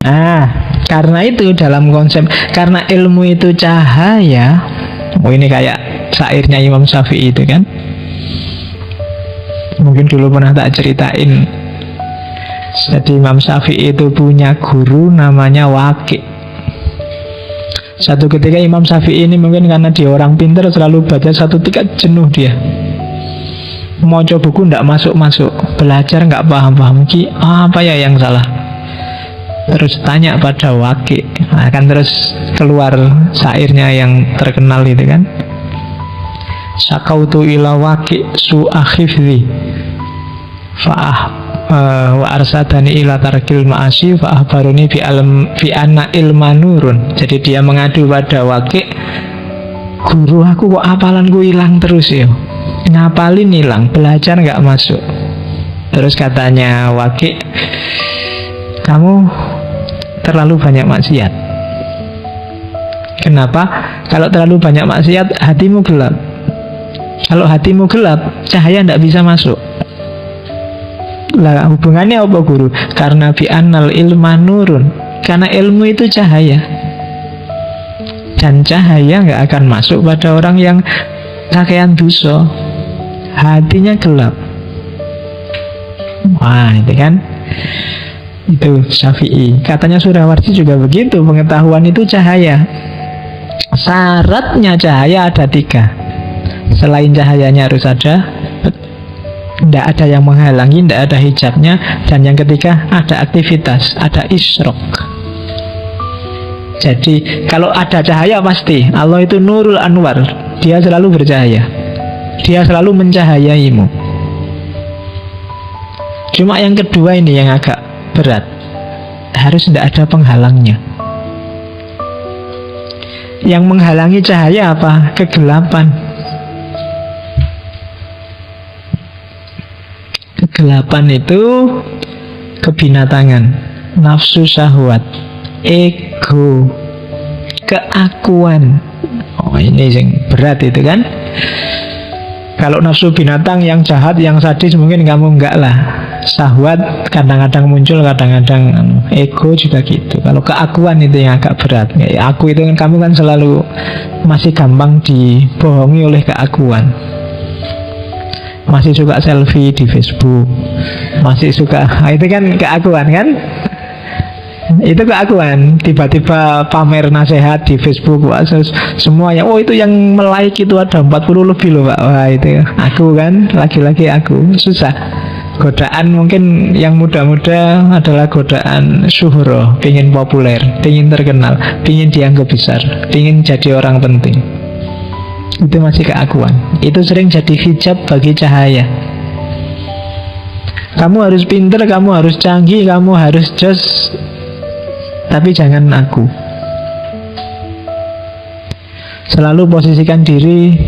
Nah, karena itu dalam konsep, karena ilmu itu cahaya. Oh, ini kayak syairnya Imam Syafi'i itu kan. Mungkin dulu pernah tak ceritain. Jadi Imam Syafi'i itu punya guru namanya Waqi'. Satu ketika Imam Syafi'i ini mungkin karena dia orang pintar, selalu baca satu tingkat jenuh dia. Mau coba buku nggak masuk-masuk, belajar nggak paham-paham. Apa ya yang salah? Terus tanya pada Waqi'. Nah, kan terus keluar syairnya yang terkenal itu kan. Syakautu ila Waqi' su'a hifzi wa arsadani ila tarkil ma'asi fa ahbaruni fi anna ilma nurun. Jadi dia mengadu pada Waqi', guru aku kok hafalanku hilang terus ya, ngapalin hilang, belajar nggak masuk. Terus katanya Waqi', kamu terlalu banyak maksiat. Kenapa? Kalau terlalu banyak maksiat, hatimu gelap. Kalau hatimu gelap, cahaya tidak bisa masuk. Lah hubungannya apa guru? Karena bi'annal ilma nurun, karena ilmu itu cahaya, dan cahaya nggak akan masuk pada orang yang kakean dosa, hatinya gelap. Wah, itu kan, itu Syafi'i. Katanya Surawardi juga begitu. Pengetahuan itu cahaya. Syaratnya cahaya ada 3. Selain cahayanya harus ada, tidak ada yang menghalangi, tidak ada hijabnya. Dan yang ketiga, ada aktivitas, ada isyrok. Jadi kalau ada cahaya pasti Allah itu Nurul Anwar, dia selalu bercahaya, dia selalu mencahayaimu. Cuma yang kedua ini yang agak berat, harus tidak ada penghalangnya. Yang menghalangi cahaya apa? Kegelapan. Kegelapan itu kebinatangan, nafsu syahwat, ego, keakuan. Oh, ini yang berat itu kan. Kalau nafsu binatang yang jahat, yang sadis mungkin kamu enggak lah. Syahwat kadang-kadang muncul, kadang-kadang ego juga gitu. Kalau keakuan itu yang agak berat. Ya, aku itu kan, kamu kan selalu masih gampang dibohongi oleh keakuan. Masih suka selfie di Facebook, masih suka, itu kan keakuan kan? Itu keakuan. Tiba-tiba pamer nasihat di Facebook, wah, semuanya, oh itu yang melike itu ada 40 lebih loh Pak. Wah itu aku kan, lagi-lagi aku. Susah. Godaan mungkin yang muda-muda adalah godaan syuhroh, pingin populer, pingin terkenal, pingin dianggap besar, pingin jadi orang penting. Itu masih keakuan. Itu sering jadi hijab bagi cahaya. Kamu harus pinter, kamu harus canggih, kamu harus jos, tapi jangan aku. Selalu posisikan diri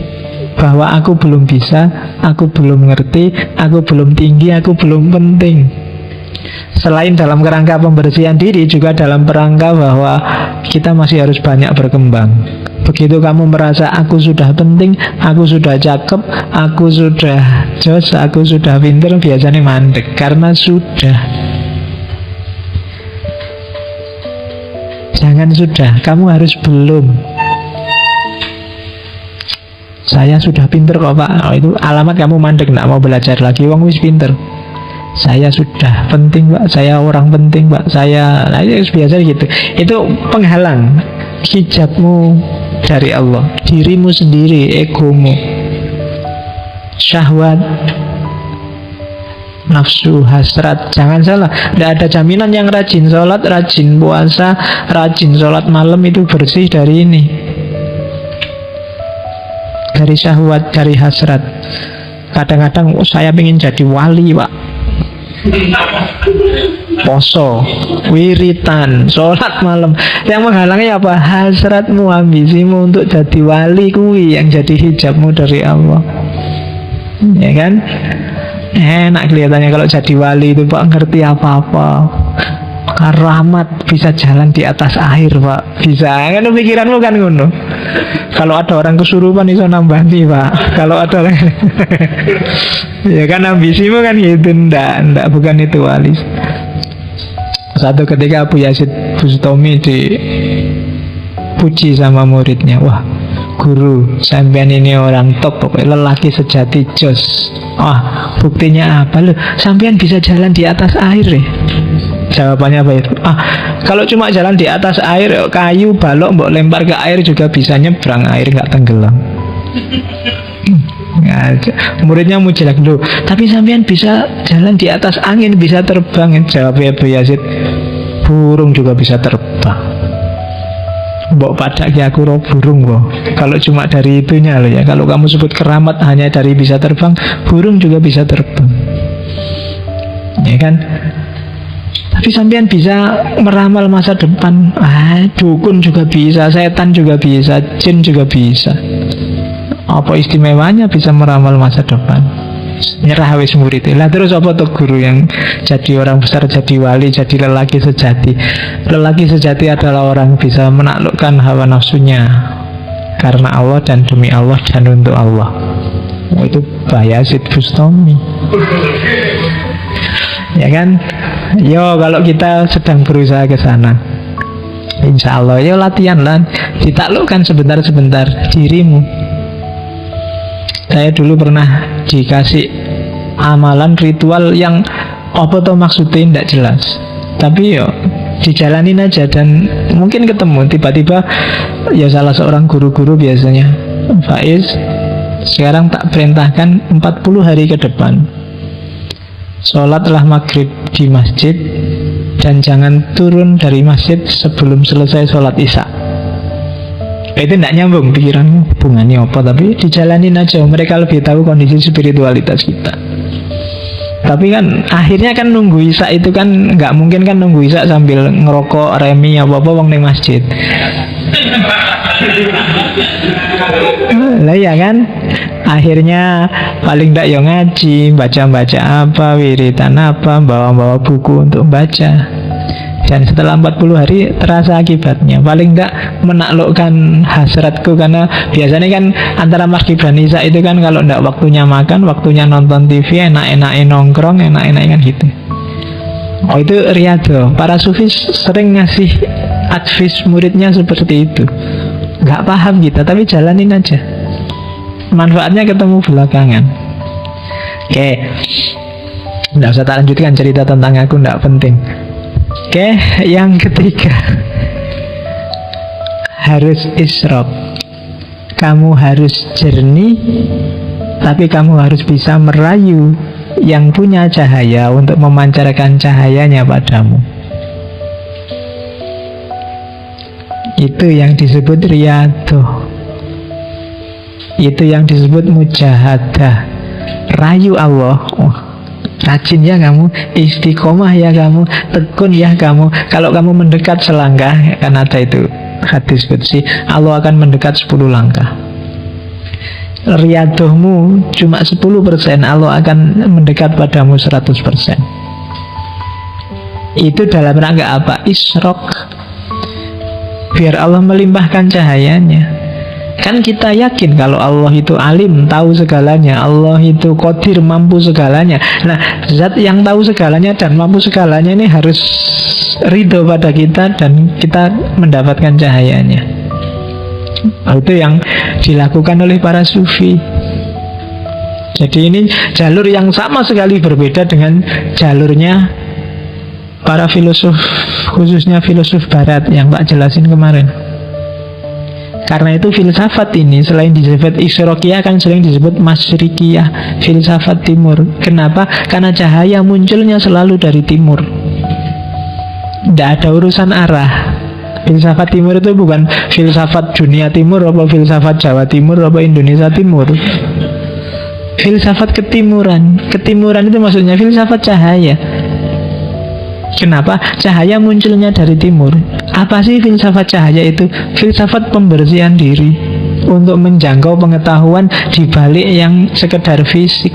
bahwa aku belum bisa, aku belum ngerti, aku belum tinggi, aku belum penting. Selain dalam kerangka pembersihan diri, juga dalam kerangka bahwa kita masih harus banyak berkembang. Begitu kamu merasa aku sudah penting, aku sudah cakep, aku sudah jos, aku sudah pinter, biasanya mandek. Karena sudah. Jangan sudah, kamu harus belum. Saya sudah pinter kok Pak. Oh, itu alamat kamu mandek, tidak mau belajar lagi. Wong wis pinter. Saya sudah penting Pak, saya orang penting Pak, saya, nah itu biasa gitu. Itu penghalang hijabmu dari Allah, dirimu sendiri, egomu, syahwat, nafsu, hasrat. Jangan salah, tidak ada jaminan yang rajin sholat, rajin puasa, rajin sholat malam itu bersih dari ini, dari syahwat, dari hasrat. Kadang-kadang saya ingin jadi wali Pak, poso, wiritan, sholat malam. Yang menghalangi apa? Hasratmu, ambisimu untuk jadi wali, kui yang jadi hijabmu dari Allah. Ya kan? Enak kelihatannya kalau jadi wali itu Pak, ngerti apa-apa, rahmat, bisa jalan di atas air Pak, bisa kan, pikiranmu kan ngono. Kalau ada orang kesurupan itu nambah nih Pak. Kalau ada orang ya kan, ambisimu kan gitu. Ndak, bukan itu wali. Satu ketika Abu Yazid Bustami dipuji sama muridnya, wah guru, sampean ini orang top, pokoknya lelaki sejati, jos. Wah, buktinya apa? Loh, sampean bisa jalan di atas air ya? Jawabannya apa itu? Kalau cuma jalan di atas air, kayu, balok, mbok lempar ke air juga bisa nyebrang, air nggak tenggelam. Muridnya muji lagi, loh, tapi sampean bisa jalan di atas angin, bisa terbang. Jawabnya Abu Yazid, burung juga bisa terbang. Mbok padak ya aku roh burung kok. Kalau cuma dari itunya loh ya. Kalau kamu sebut keramat hanya dari bisa terbang, burung juga bisa terbang, ya kan? Tapi sampean bisa meramal masa depan. Dukun juga bisa, setan juga bisa, jin juga bisa. Apa istimewanya bisa meramal masa depan? Nyerah wis murid lah. Terus apa tuh guru yang jadi orang besar, jadi wali, jadi lelaki sejati? Lelaki sejati adalah orang bisa menaklukkan hawa nafsunya karena Allah dan demi Allah dan untuk Allah. Itu Bayazid Bustami, ya kan? Yo, kalau kita sedang berusaha ke sana, insya Allah, yo latihan lah, ditaklukkan sebentar-sebentar dirimu. Saya dulu pernah dikasih amalan ritual yang apa tuh maksudnya tidak jelas, tapi yo dijalanin aja dan mungkin ketemu. Tiba-tiba ya salah seorang guru-guru biasanya, Faiz, sekarang tak perintahkan 40 hari ke depan sholatlah maghrib di masjid dan jangan turun dari masjid sebelum selesai sholat isya. Itu tidak nyambung pikiranmu, hubungannya apa, tapi dijalanin aja. Mereka lebih tahu kondisi spiritualitas kita. Tapi kan akhirnya kan nunggu isya itu kan nggak mungkin kan nunggu isya sambil ngerokok remi apa-apa wong ning masjid. Lah ya kan, akhirnya paling tidak ya ngaji, baca-baca apa, wiridan apa, bawa-bawa buku untuk baca. Dan setelah 40 hari terasa akibatnya. Paling tidak menaklukkan hasratku. Karena biasanya kan antara maghrib dan isya itu kan kalau tidak waktunya makan, waktunya nonton TV, enak-enak nongkrong, enak-enak kan gitu. Oh, itu riyadhah. Para sufi sering ngasih advice muridnya seperti itu. Nggak paham kita, tapi jalanin aja. Manfaatnya ketemu belakangan. Oke, nggak usah tak lanjutkan cerita tentang aku, nggak penting. Oke, yang ketiga, harus isyraq. Kamu harus jernih, tapi kamu harus bisa merayu yang punya cahaya untuk memancarkan cahayanya padamu. Itu yang disebut riyadhah. Itu yang disebut mujahadah. Rayu Allah. Rajin ya kamu, istiqomah ya kamu, tekun ya kamu. Kalau kamu mendekat selangkah, kan ada itu hadis qudsi, Allah akan mendekat 10 langkah. Riyadhahmu cuma 10%, Allah akan mendekat padamu 100%. Itu dalam rangka apa? Isyraq, biar Allah melimpahkan cahayanya. Kan kita yakin kalau Allah itu alim, tahu segalanya, Allah itu qadir, mampu segalanya. Nah, zat yang tahu segalanya dan mampu segalanya ini harus ridho pada kita dan kita mendapatkan cahayanya. Itu yang dilakukan oleh para sufi. Jadi ini jalur yang sama sekali berbeda dengan jalurnya para filosof, khususnya filosof barat yang Pak jelasin kemarin. Karena itu filsafat ini selain disebut isyraqiyah kan sering disebut masyrikiyah, filsafat timur. Kenapa? Karena cahaya munculnya selalu dari timur. Tidak ada urusan arah. Filsafat timur itu bukan filsafat dunia timur, apa filsafat Jawa timur, apa Indonesia timur. Filsafat ketimuran. Ketimuran itu maksudnya filsafat cahaya. Kenapa? Cahaya munculnya dari timur. Apa sih filsafat cahaya itu? Filsafat pembersihan diri untuk menjangkau pengetahuan di balik yang sekedar fisik.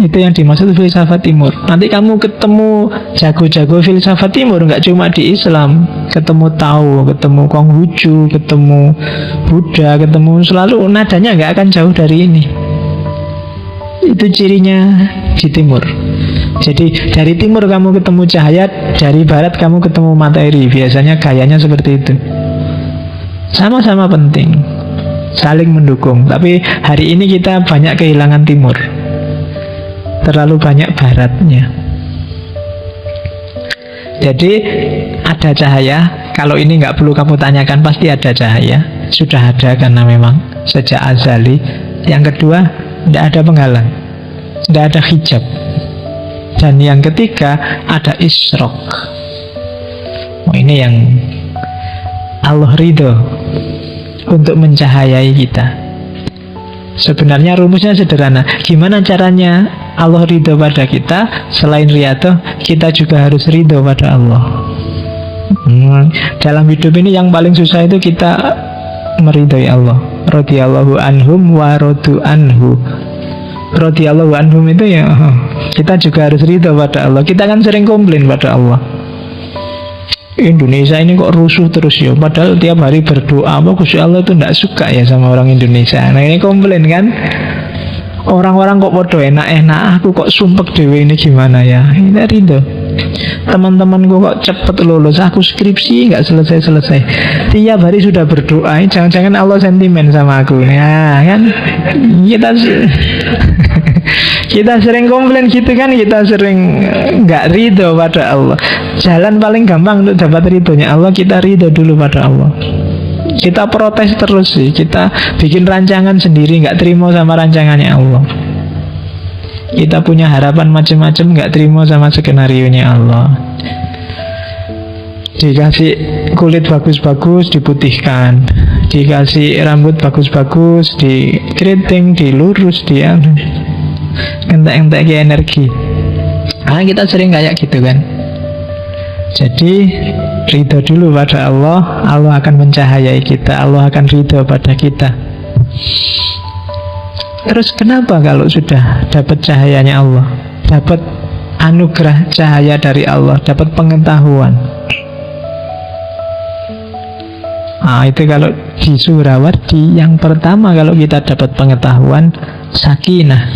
Itu yang dimaksud filsafat timur. Nanti kamu ketemu jago-jago filsafat timur, nggak cuma di Islam. Ketemu Tao, ketemu Konghucu, ketemu Buddha, ketemu selalu nadanya nggak akan jauh dari ini. Itu cirinya di timur. Jadi dari timur kamu ketemu cahaya, dari barat kamu ketemu materi. Biasanya gayanya seperti itu. Sama-sama penting, saling mendukung. Tapi hari ini kita banyak kehilangan timur, terlalu banyak baratnya. Jadi ada cahaya. Kalau ini nggak perlu kamu tanyakan, pasti ada cahaya. Sudah ada karena memang sejak azali. Yang kedua, tidak ada penghalang, tidak ada hijab. Dan yang ketiga, ada isyraq. Ini yang Allah ridho untuk mencahayai kita. Sebenarnya rumusnya sederhana. Gimana caranya Allah ridho pada kita? Selain riyadhah, kita juga harus ridho pada Allah. Dalam hidup ini yang paling susah itu kita meridhoi Allah. Radhiyallahu anhum wa radu anhu. Radhiyallahu anhum itu ya, kita juga harus ridho pada Allah. Kita kan sering komplain pada Allah, Indonesia ini kok rusuh terus ya, padahal tiap hari berdoa. Apa Gusti Allah itu tidak suka ya sama orang Indonesia? Nah ini komplain kan. Orang-orang kok podo enak-enak, aku kok sumpek dewe, ini gimana ya? Ini ridho. Teman-temanku kok cepet lulus, aku skripsi nggak selesai-selesai. Tiap hari sudah berdoa, jangan-jangan Allah sentimen sama aku. Ya kan, kita sering komplain gitu kan, kita sering nggak ridho pada Allah. Jalan paling gampang untuk dapat ridhonya Allah, kita ridho dulu pada Allah. Kita protes terus sih, kita bikin rancangan sendiri, nggak terima sama rancangannya Allah. Kita punya harapan macam-macam, nggak terima sama skenario-nya Allah. Dikasih kulit bagus-bagus, diputihkan. Dikasih rambut bagus-bagus, dikeriting, dilurus, dia entek-entek energi. Nah, kita sering kayak gitu kan. Jadi ridho dulu pada Allah, Allah akan mencahayai kita, Allah akan ridho pada kita. Terus kenapa kalau sudah dapat cahayanya Allah, dapat anugerah cahaya dari Allah, dapat pengetahuan? Nah itu kalau di Surawardi, yang pertama kalau kita dapat pengetahuan, sakinah.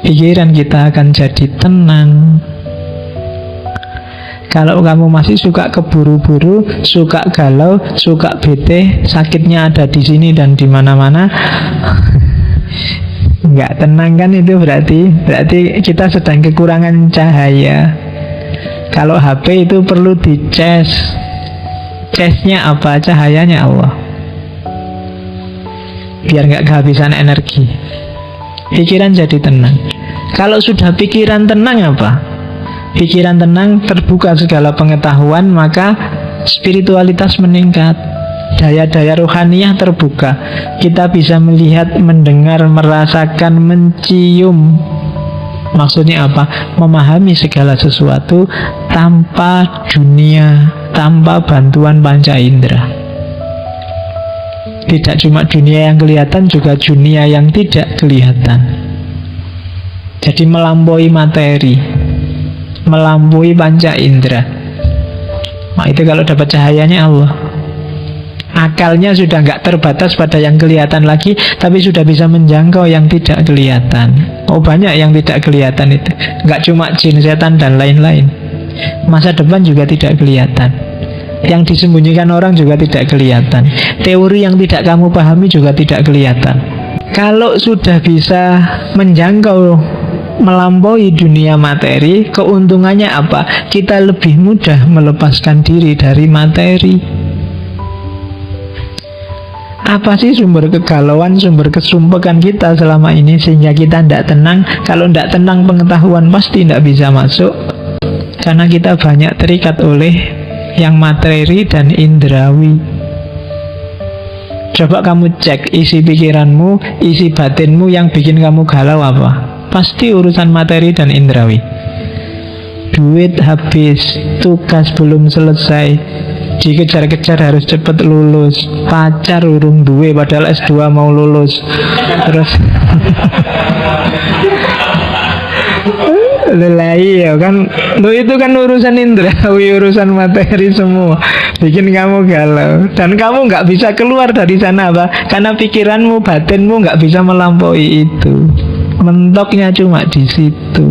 Pikiran kita akan jadi tenang. Kalau kamu masih suka keburu-buru, suka galau, suka bete, sakitnya ada di sini dan di mana-mana, nggak tenang kan itu berarti kita sedang kekurangan cahaya. Kalau HP itu perlu dicas. Casnya apa? Cahayanya Allah. Biar nggak kehabisan energi. Pikiran jadi tenang. Kalau sudah pikiran tenang apa? Pikiran tenang, terbuka segala pengetahuan, maka spiritualitas meningkat, daya-daya rohaniah terbuka. Kita bisa melihat, mendengar, merasakan, mencium. Maksudnya apa? Memahami segala sesuatu tanpa dunia, tanpa bantuan panca indera. Tidak cuma dunia yang kelihatan, juga dunia yang tidak kelihatan. Jadi melampaui materi, melampaui panca indera. Nah itu kalau dapat cahayanya Allah. Akalnya sudah nggak terbatas pada yang kelihatan lagi, tapi sudah bisa menjangkau yang tidak kelihatan. Oh banyak yang tidak kelihatan itu, nggak cuma jin, setan dan lain-lain. Masa depan juga tidak kelihatan. Yang disembunyikan orang juga tidak kelihatan. Teori yang tidak kamu pahami juga tidak kelihatan. Kalau sudah bisa menjangkau, melampaui dunia materi, keuntungannya apa? Kita lebih mudah melepaskan diri dari materi. Apa sih sumber kegalauan, sumber kesumpekan kita selama ini sehingga kita tidak tenang? Kalau tidak tenang, pengetahuan pasti tidak bisa masuk, karena kita banyak terikat oleh yang materi dan indrawi. Coba kamu cek isi pikiranmu, isi batinmu yang bikin kamu galau apa? Pasti urusan materi dan indrawi. Duit habis, tugas belum selesai, dikejar-kejar harus cepat lulus, pacar urung duwe padahal S2 mau lulus. Terus lelai ya kan, lo itu kan urusan indrawi, urusan materi semua, bikin kamu galau dan kamu nggak bisa keluar dari sana apa? Karena pikiranmu, batinmu nggak bisa melampaui itu. Mentoknya cuma di situ.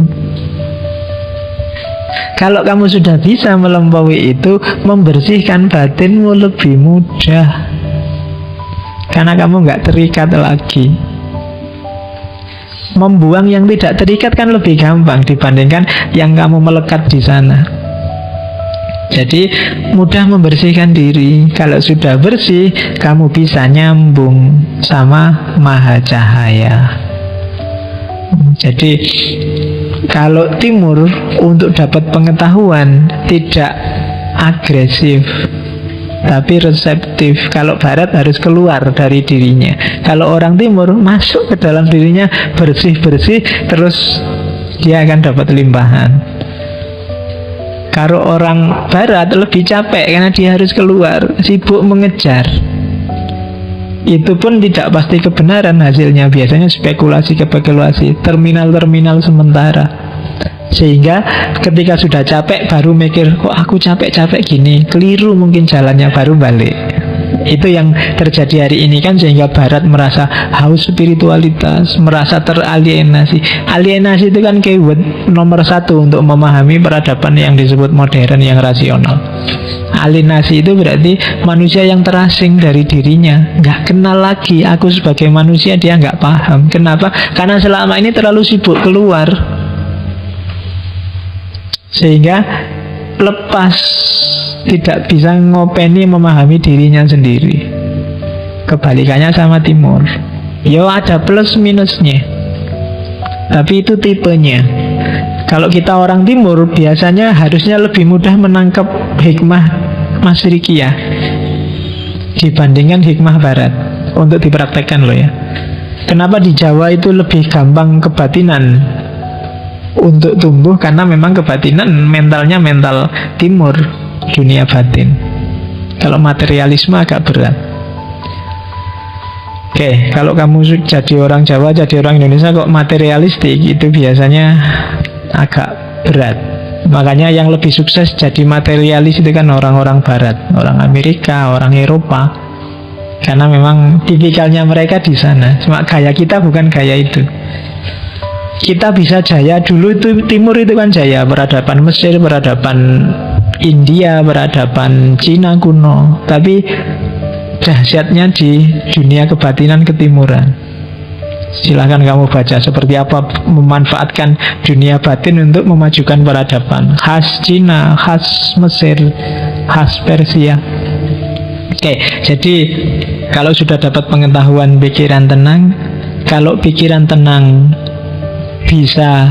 Kalau kamu sudah bisa melampaui itu, membersihkan batinmu lebih mudah, karena kamu nggak terikat lagi. Membuang yang tidak terikat kan lebih gampang dibandingkan yang kamu melekat di sana. Jadi mudah membersihkan diri. Kalau sudah bersih, kamu bisa nyambung sama Maha Cahaya. Jadi kalau timur untuk dapat pengetahuan tidak agresif, tapi reseptif. Kalau barat harus keluar dari dirinya. Kalau orang timur masuk ke dalam dirinya, bersih-bersih, terus dia akan dapat limpahan. Kalau orang barat lebih capek karena dia harus keluar, sibuk mengejar. Itu pun tidak pasti kebenaran hasilnya. Biasanya spekulasi, terminal-terminal sementara. Sehingga ketika sudah capek baru mikir, kok aku capek-capek gini, keliru mungkin jalannya, baru balik. Itu yang terjadi hari ini kan, sehingga barat merasa haus spiritualitas, merasa teralienasi. Alienasi itu kan keyword nomor 1 untuk memahami peradaban yang disebut modern, yang rasional. Alienasi itu berarti manusia yang terasing dari dirinya, nggak kenal lagi aku sebagai manusia. Dia nggak paham. Kenapa? Karena selama ini terlalu sibuk keluar, sehingga lepas, tidak bisa ngopeni memahami dirinya sendiri. Kebalikannya sama timur. Ya ada plus minusnya, tapi itu tipenya. Kalau kita orang timur biasanya harusnya lebih mudah menangkap hikmah Masyriqiyah dibandingkan hikmah barat untuk dipraktekkan loh ya. Kenapa di Jawa itu lebih gampang kebatinan untuk tumbuh? Karena memang kebatinan mentalnya mental timur, dunia batin. Kalau materialisme agak berat. Oke, kalau kamu jadi orang Jawa, jadi orang Indonesia kok materialistik, itu biasanya agak berat. Makanya yang lebih sukses jadi materialis itu kan orang-orang barat, orang Amerika, orang Eropa. Karena memang tipikalnya mereka di sana. Cuma gaya kita bukan gaya itu. Kita bisa jaya dulu, itu timur itu kan jaya, peradaban Mesir, peradaban India, peradaban Cina kuno. Tapi dahsyatnya di dunia kebatinan ketimuran. Silahkan kamu baca seperti apa memanfaatkan dunia batin untuk memajukan peradaban khas Cina, khas Mesir, khas Persia. Oke, jadi kalau sudah dapat pengetahuan, pikiran tenang. Kalau pikiran tenang bisa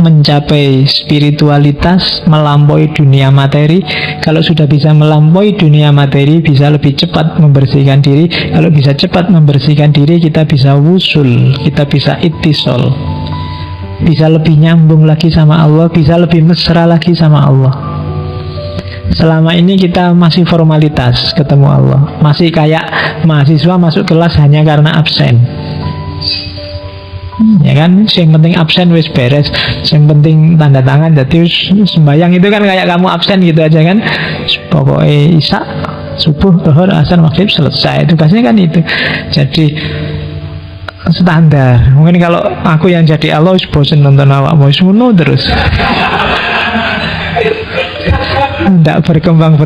mencapai spiritualitas, melampaui dunia materi. Kalau sudah bisa melampaui dunia materi, bisa lebih cepat membersihkan diri. Kalau bisa cepat membersihkan diri, kita bisa wusul, kita bisa ittisol, bisa lebih nyambung lagi sama Allah, bisa lebih mesra lagi sama Allah. Selama ini kita masih formalitas ketemu Allah, masih kayak mahasiswa masuk kelas hanya karena absen. Ya kan, yang penting absen wis beres, yang penting tanda tangan. Jadi sembahyang itu kan kayak kamu absen gitu aja kan. Pokoknya isya, subuh, zuhur, asar, maghrib selesai. Tugasnya kan itu. Jadi standar. Mungkin kalau aku yang jadi Allah bosen nonton awak mau ngono terus. Tidak berkembang.